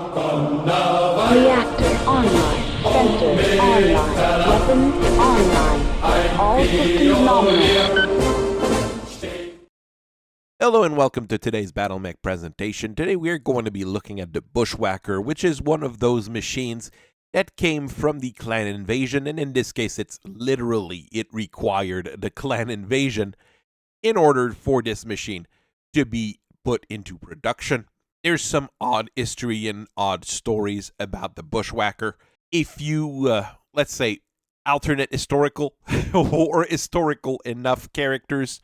Reactor online. Sensors online. Weapons online. All systems nominal. Hello and welcome to today's Battle Mech presentation. Today we are going to be looking at the Bushwacker, which is one of those machines that came from the clan invasion, and in this case it required the clan invasion in order for this machine to be put into production. There's some odd history and odd stories about the Bushwacker. A few, let's say, alternate historical or historical enough characters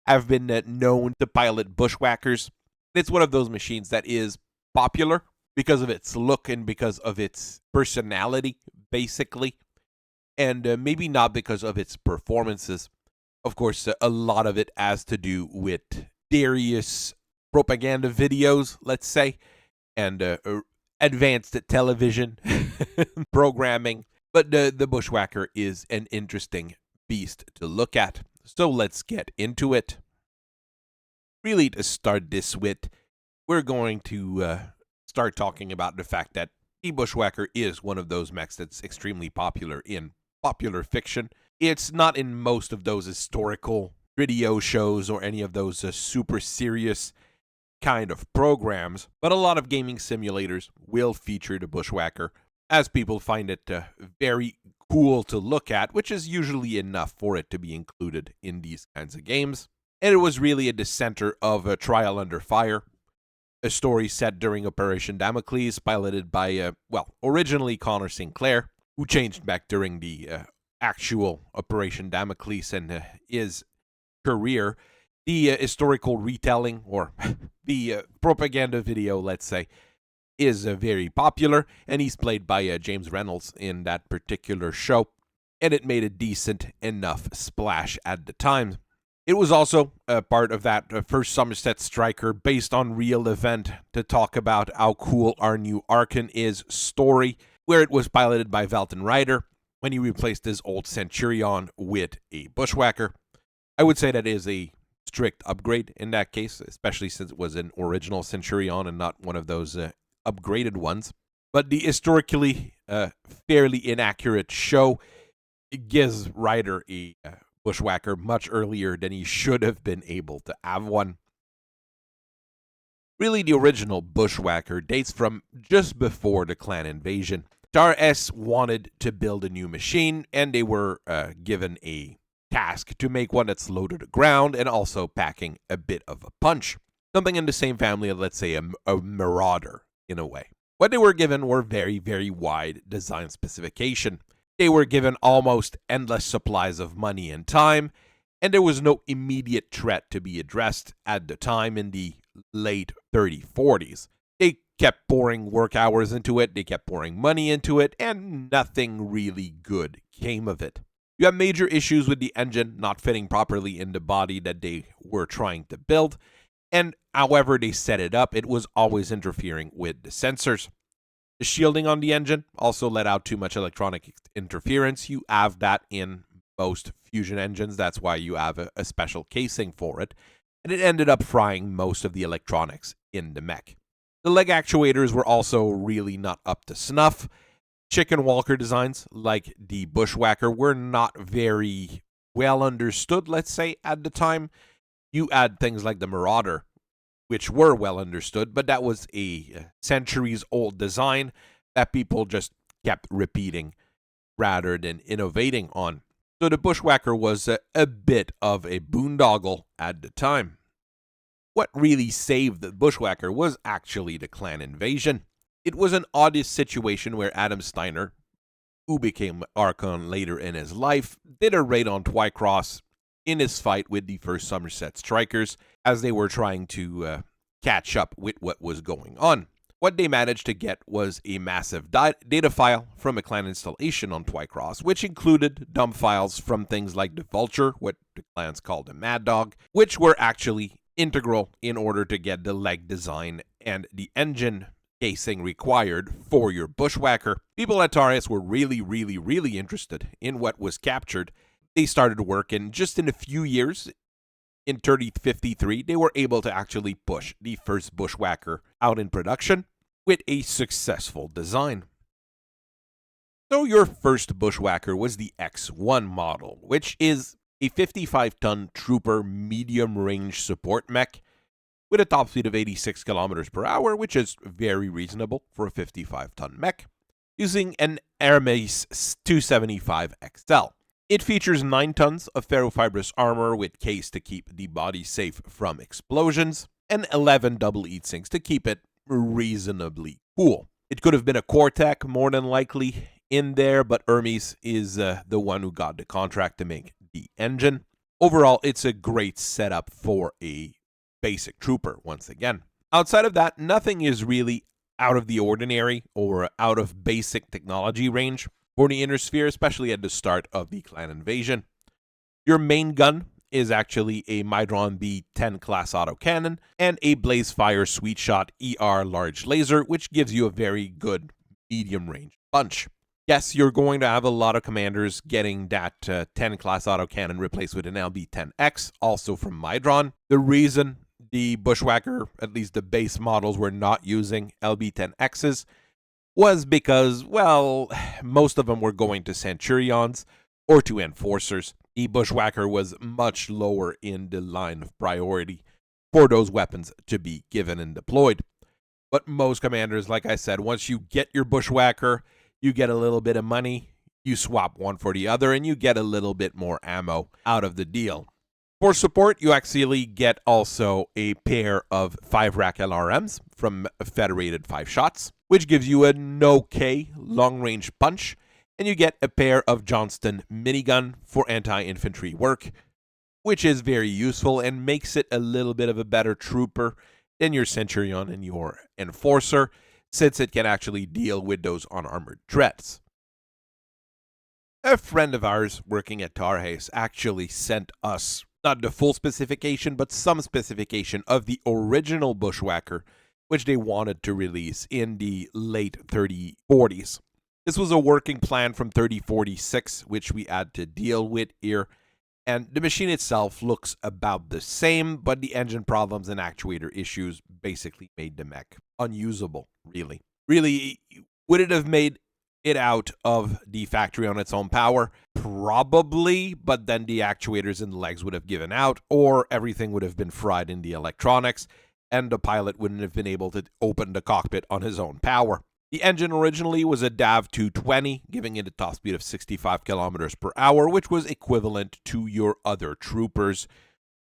have been known to pilot Bushwackers. It's one of those machines that is popular because of its look and because of its personality, basically, and maybe not because of its performances. Of course, a lot of it has to do with various propaganda videos, let's say, and advanced television programming. But the Bushwacker is an interesting beast to look at. So let's get into it. Really, to start this with, we're going to start talking about the fact that the Bushwacker is one of those mechs that's extremely popular in popular fiction. It's not in most of those historical video shows or any of those super serious kind of programs, but a lot of gaming simulators will feature the Bushwacker, as people find it very cool to look at, which is usually enough for it to be included in these kinds of games. And it was really at the center of a Trial Under Fire, a story set during Operation Damocles, piloted by, originally Connor Sinclair, who changed back during the actual Operation Damocles and his career. The historical retelling, or the propaganda video, let's say, is very popular, and he's played by James Reynolds in that particular show, and it made a decent enough splash at the time. It was also a part of that first Somerset Striker based on real event to talk about how cool our new Archon is story, where it was piloted by Valton Ryder when he replaced his old Centurion with a Bushwacker. I would say that is a strict upgrade in that case, especially since it was an original Centurion and not one of those upgraded ones. But the historically fairly inaccurate show gives Ryder a Bushwacker much earlier than he should have been able to have one. Really, the original Bushwacker dates from just before the clan invasion. TharHes wanted to build a new machine, and they were given a task to make one that's low to the ground and also packing a bit of a punch. Something in the same family of, let's say, a Marauder, in a way. What they were given were very, very wide design specification. They were given almost endless supplies of money and time, and there was no immediate threat to be addressed at the time in the late 30-40s. They kept pouring work hours into it, they kept pouring money into it, and nothing really good came of it. You have major issues with the engine not fitting properly in the body that they were trying to build, and however they set it up, it was always interfering with the sensors. The shielding on the engine also let out too much electronic interference. You have that in most fusion engines, that's why you have a special casing for it, and it ended up frying most of the electronics in the mech. The leg actuators were also really not up to snuff. Chicken walker designs, like the Bushwacker, were not very well understood, let's say, at the time. You add things like the Marauder, which were well understood, but that was a centuries-old design that people just kept repeating rather than innovating on. So the Bushwacker was a bit of a boondoggle at the time. What really saved the Bushwacker was actually the clan invasion. It was an oddest situation where Adam Steiner, who became Archon later in his life, did a raid on Twycross in his fight with the first Somerset Strikers as they were trying to catch up with what was going on. What they managed to get was a massive data file from a clan installation on Twycross, which included dump files from things like the Vulture, what the clans called a Mad Dog, which were actually integral in order to get the leg design and the engine casing required for your Bushwacker. People at TharHes were really interested in what was captured. They started work, and just in a few years, in 3053, they were able to actually push the first Bushwacker out in production. with a successful design. So your first Bushwacker was the X1 model, which is a 55-ton trooper medium-range support mech with a top speed of 86 kilometers per hour, which is very reasonable for a 55-ton mech, using an Hermes 275 XL. It features 9 tons of ferrofibrous armor with case to keep the body safe from explosions, and 11 double heat sinks to keep it reasonably cool. It could have been a Cortec more than likely in there, but Hermes is the one who got the contract to make the engine. Overall, it's a great setup for a basic trooper once again. Outside of that, nothing is really out of the ordinary or out of basic technology range for the Inner Sphere, especially at the start of the clan invasion. Your main gun is actually a Mydron B10 class autocannon and a Blazefire Sweet Shot ER large laser, which gives you a very good medium range punch. Yes, you're going to have a lot of commanders getting that 10 class autocannon replaced with an LB10X, also from Mydron. The reason the Bushwacker, at least the base models, were not using LB10Xs was because, well, most of them were going to Centurions or to Enforcers. The Bushwacker was much lower in the line of priority for those weapons to be given and deployed. But most commanders, like I said, once you get your Bushwacker, you get a little bit of money, you swap one for the other, and you get a little bit more ammo out of the deal. For support, you actually get also a pair of 5-rack LRMs from Federated 5 Shots, which gives you an okay long-range punch, and you get a pair of Johnston minigun for anti-infantry work, which is very useful and makes it a little bit of a better trooper than your Centurion and your Enforcer, since it can actually deal with those unarmored threats. A friend of ours working at TharHes actually sent us not the full specification, but some specification of the original Bushwacker, which they wanted to release in the late 3040s. This was a working plan from 3046, which we had to deal with here, and the machine itself looks about the same, but the engine problems and actuator issues basically made the mech unusable, really. Really, would it have made it out of the factory on its own power? Probably, but then the actuators and the legs would have given out, or everything would have been fried in the electronics, and the pilot wouldn't have been able to open the cockpit on his own power. The engine originally was a DAV 220, giving it a top speed of 65 kilometers per hour, which was equivalent to your other troopers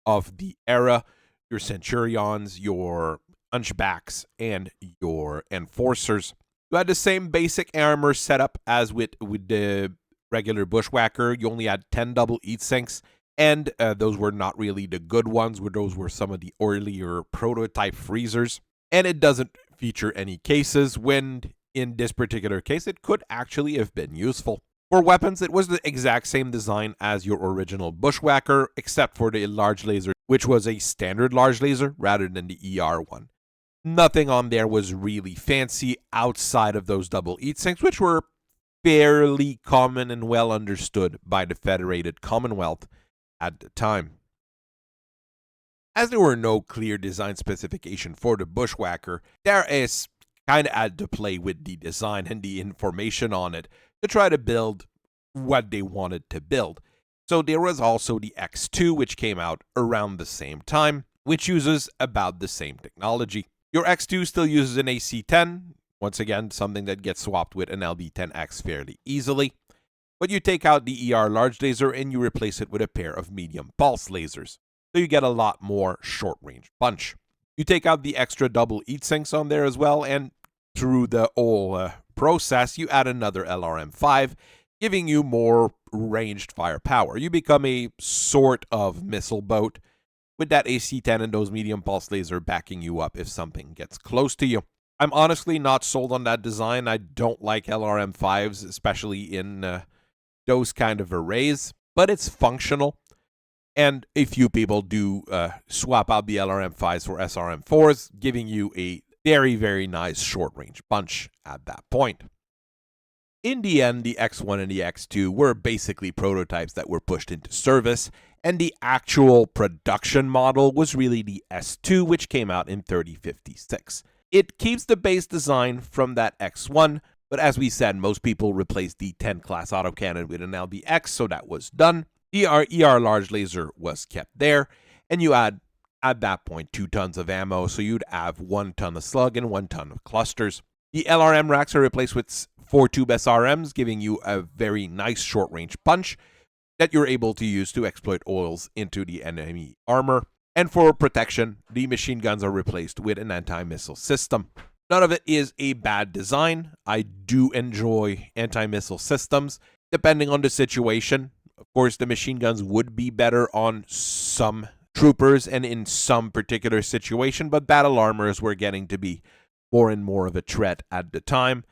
of the era, your Centurions, your Hunchbacks, and your Enforcers. You had the same basic armor setup as with the regular Bushwacker. You only had 10 double heat sinks, and those were not really the good ones. Those were some of the earlier prototype freezers. And it doesn't feature any cases, when in this particular case, it could actually have been useful. For weapons, it was the exact same design as your original Bushwacker, except for the large laser, which was a standard large laser rather than the ER one. Nothing on there was really fancy outside of those double heat sinks, which were fairly common and well understood by the Federated Commonwealth at the time. As there were no clear design specification for the Bushwacker, TharHes kind of had to play with the design and the information on it to try to build what they wanted to build. So there was also the X2, which came out around the same time, which uses about the same technology. Your X2 still uses an AC-10, once again, something that gets swapped with an LB-10X fairly easily. But you take out the ER large laser and you replace it with a pair of medium pulse lasers. So you get a lot more short-range punch. You take out the extra double heat sinks on there as well, and through the whole process, you add another LRM-5, giving you more ranged firepower. You become a sort of missile boat, with that AC-10 and those medium pulse laser backing you up if something gets close to you. I'm honestly not sold on that design. I don't like LRM-5s, especially in those kind of arrays, but it's functional. And a few people do swap out the LRM-5s for SRM-4s, giving you a very, very nice short-range punch at that point. In the end, the X1 and the X2 were basically prototypes that were pushed into service, and the actual production model was really the S2, which came out in 3056. It keeps the base design from that X1, but as we said, most people replaced the 10 class autocannon with an LBX, so that was done. The ER large laser was kept there, and you add, at that point, 2 tons of ammo, so you'd have 1 ton of slug and 1 ton of clusters. The LRM racks are replaced with 4 tube SRMs, giving you a very nice short-range punch that you're able to use to exploit oils into the enemy armor. And for protection, the machine guns are replaced with an anti-missile system. None of it is a bad design. I do enjoy anti-missile systems, depending on the situation. Of course, the machine guns would be better on some troopers and in some particular situation, but battle armors were getting to be more and more of a threat at the time.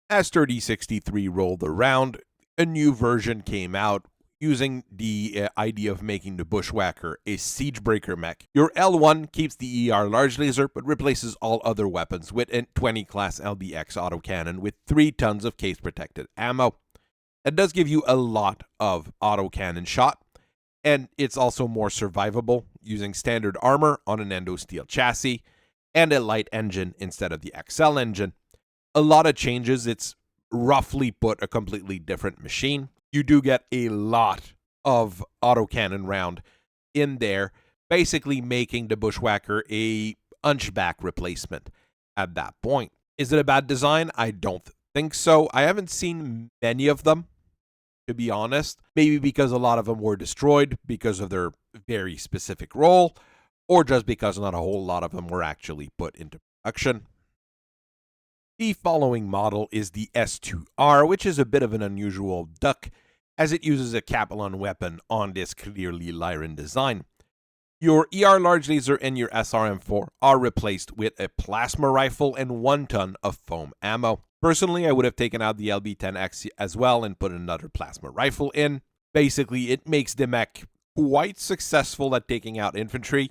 As 3063 rolled around, a new version came out using the idea of making the Bushwacker a siegebreaker mech. Your L1 keeps the ER large laser, but replaces all other weapons with a 20 class LBX autocannon with 3 tons of case-protected ammo. That does give you a lot of autocannon shot, and it's also more survivable using standard armor on an endo steel chassis and a light engine instead of the XL engine. A lot of changes. It's roughly put a completely different machine. You do get a lot of autocannon round in there, basically making the Bushwacker a hunchback replacement at that point. Is it a bad design? I don't think so. I haven't seen many of them, to be honest. Maybe because a lot of them were destroyed because of their very specific role, or just because not a whole lot of them were actually put into production. The following model is the S2R, which is a bit of an unusual duck, as it uses a Capelon weapon on this clearly Lyran design. Your ER large laser and your SRM4 are replaced with a plasma rifle and 1 ton of foam ammo. Personally, I would have taken out the LB-10X as well and put another plasma rifle in. Basically, it makes the mech quite successful at taking out infantry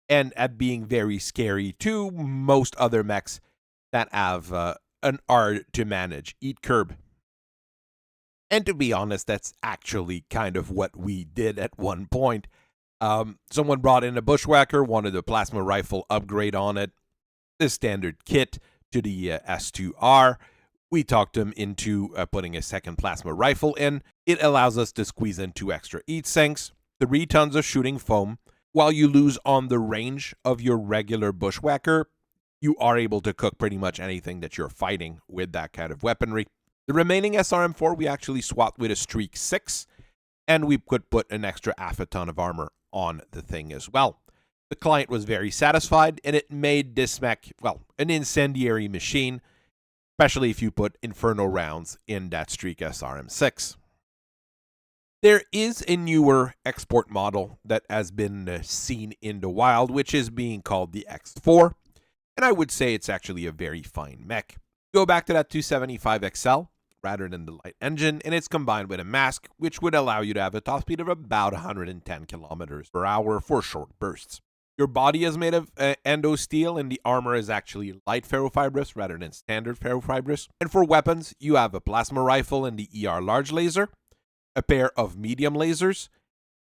and at being very scary to most other mechs that have an R to manage. Eat curb. And to be honest, that's actually kind of what we did at one point. Someone brought in a Bushwacker, wanted a plasma rifle upgrade on it, the standard kit to the S2R. We talked him into putting a second plasma rifle in. It allows us to squeeze in 2 extra heat sinks, 3 tons of shooting foam. While you lose on the range of your regular Bushwacker, you are able to cook pretty much anything that you're fighting with that kind of weaponry. The remaining SRM4 we actually swapped with a Streak 6, and we could put an extra half a ton of armor on the thing as well. The client was very satisfied, and it made this mech, well, an incendiary machine, especially if you put Inferno rounds in that Streak SRM6. There is a newer export model that has been seen in the wild, which is being called the X4. And I would say it's actually a very fine mech. Go back to that 275 XL rather than the light engine, and it's combined with a mask, which would allow you to have a top speed of about 110 kilometers per hour for short bursts. Your body is made of endo steel, and the armor is actually light ferrofibrous rather than standard ferrofibrous. And for weapons, you have a plasma rifle and the ER large laser, a pair of medium lasers,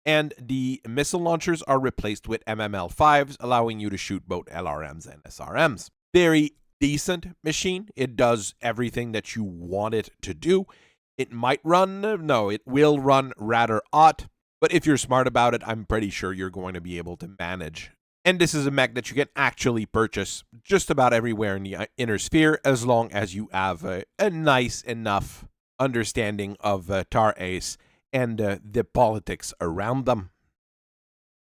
and the missile launchers are replaced with MML5s, allowing you to shoot both LRMs and SRMs. Very decent machine. It does everything that you want it to do. It might run, no, it will run rather hot, but if you're smart about it, I'm pretty sure you're going to be able to manage. And this is a mech that you can actually purchase just about everywhere in the inner sphere, as long as you have a nice enough understanding of TharHes and the politics around them.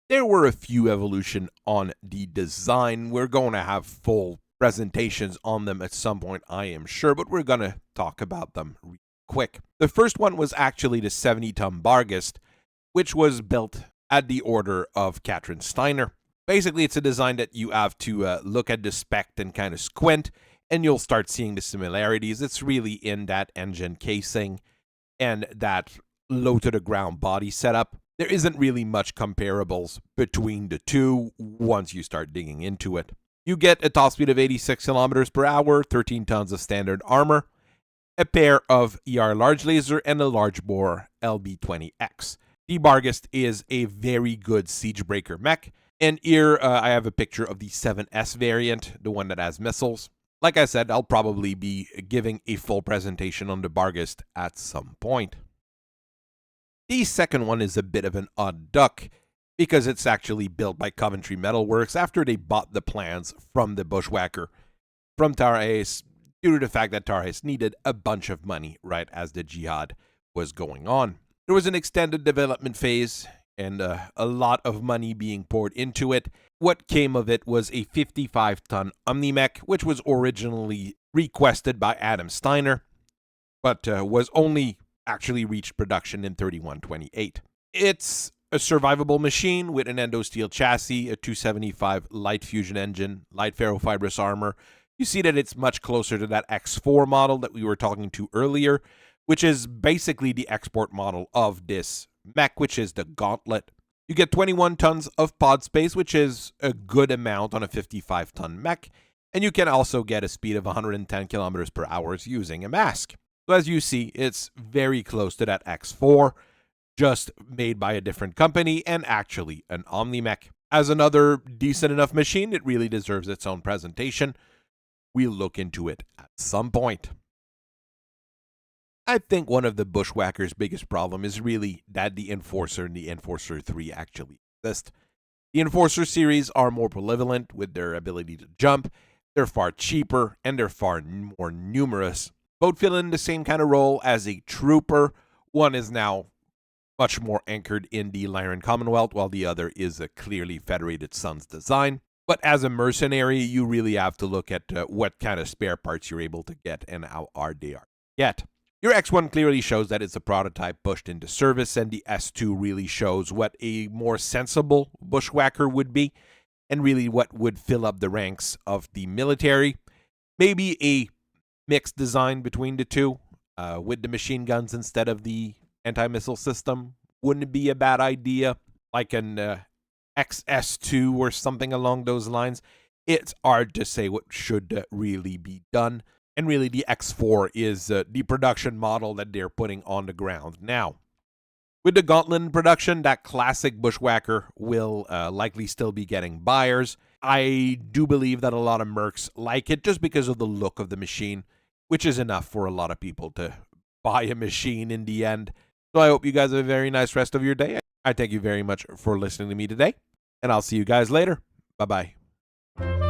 There were a few evolution on the design. We're going to have full presentations on them at some point, I am sure, but we're going to talk about them real quick. The first one was actually the 70-ton Barghest, which was built at the order of Katrin Steiner. Basically, it's a design that you have to look at the spec and kind of squint, and you'll start seeing the similarities. It's really in that engine casing and that low-to-the-ground body setup. There isn't really much comparables between the two once you start digging into it. You get a top speed of 86 kilometers per hour, 13 tons of standard armor, a pair of ER large laser, and a large bore LB-20X. The Barghest is a very good siegebreaker mech, And here I have a picture of the 7S variant, the one that has missiles. Like I said, I'll probably be giving a full presentation on the Barghest at some point. The second one is a bit of an odd duck, because it's actually built by Coventry Metalworks after they bought the plans from the Bushwacker from TharHes, due to the fact that TharHes needed a bunch of money right as the jihad was going on. There was an extended development phase and a lot of money being poured into it. What came of it was a 55-ton Omni-Mech, which was originally requested by Adam Steiner, but was only actually reached production in 3128. It's a survivable machine with an endosteel chassis, a 275 light fusion engine, light ferrofibrous armor. You see that it's much closer to that X4 model that we were talking to earlier, which is basically the export model of this mech, which is the Gauntlet. You get 21 tons of pod space, which is a good amount on a 55-ton mech, and you can also get a speed of 110 kilometers per hour using a mask. So as you see, it's very close to that X4, just made by a different company and actually an Omni-Mech. As another decent enough machine, it really deserves its own presentation. We'll look into it at some point. I think one of the Bushwhacker's biggest problem is really that the Enforcer and the Enforcer 3 actually exist. The Enforcer series are more prevalent with their ability to jump, they're far cheaper, and they're far more numerous. Both fill in the same kind of role as a trooper. One is now much more anchored in the Lyran Commonwealth, while the other is a clearly Federated Sons design. But as a mercenary, you really have to look at what kind of spare parts you're able to get and how hard they are to get. Your X1 clearly shows that it's a prototype pushed into service, and the S2 really shows what a more sensible Bushwhacker would be, and really what would fill up the ranks of the military. Maybe a mixed design between the two, with the machine guns instead of the anti-missile system. Wouldn't be a bad idea, like an XS2 or something along those lines. It's hard to say what should really be done. And really, the X4 is the production model that they're putting on the ground now. With the Gauntlet in production, that classic Bushwhacker will likely still be getting buyers. I do believe that a lot of mercs like it just because of the look of the machine, which is enough for a lot of people to buy a machine in the end. So I hope you guys have a very nice rest of your day. I thank you very much for listening to me today, and I'll see you guys later. Bye-bye.